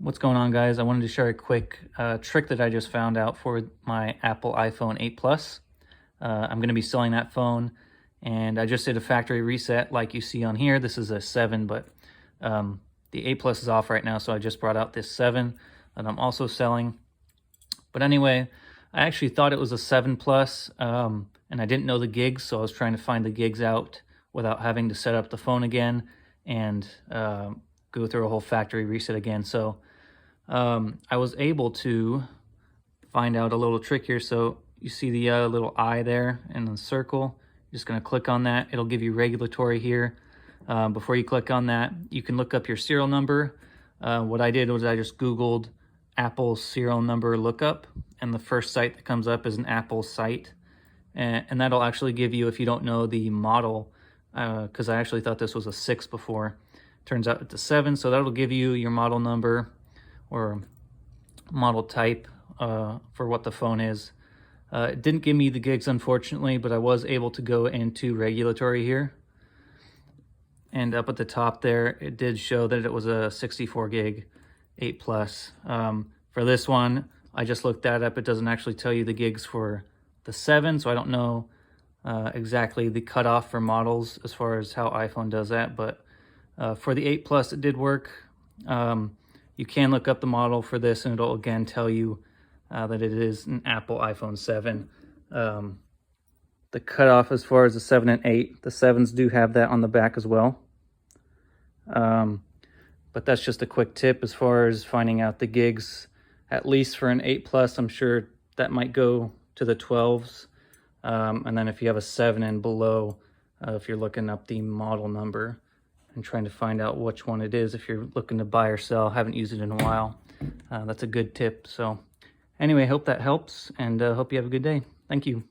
What's going on, guys? I wanted to share a quick trick that I just found out for my Apple iPhone 8 Plus. I'm going to be selling that phone, and I just did a factory reset like you see on here. This is a 7, but the 8 Plus is off right now, so I just brought out this 7 that I'm also selling. But anyway, I actually thought it was a 7 Plus, and I didn't know the gigs, so I was trying to find the gigs out without having to set up the phone again and go through a whole factory reset again. So I was able to find out a little trick here. So you see the little eye there in the circle. You're just going to click on that. It'll give you regulatory here. Before you click on that, you can look up your serial number. What I did was I just Googled Apple serial number lookup, and the first site that comes up is an Apple site. And that'll actually give you, if you don't know the model, because I actually thought this was a 6 before. Turns out it's a 7, so that'll give you your model number or model type for what the phone is. It didn't give me the gigs, unfortunately, but I was able to go into regulatory here. And up at the top there, it did show that it was a 64 gig 8 Plus. For this one, I just looked that up. It doesn't actually tell you the gigs for the 7, so I don't know exactly the cutoff for models as far as how iPhone does that. But for the 8 Plus, it did work. You can look up the model for this, and it'll again tell you that it is an Apple iPhone 7. The cutoff as far as the 7 and 8, the 7s do have that on the back as well. But that's just a quick tip as far as finding out the gigs, at least for an 8 Plus. I'm sure that might go to the 12s. And then if you have a 7 and below, if you're looking up the model number and trying to find out which one it is, if you're looking to buy or sell, haven't used it in a while, that's a good tip. So anyway, hope that helps, and hope you have a good day. Thank you.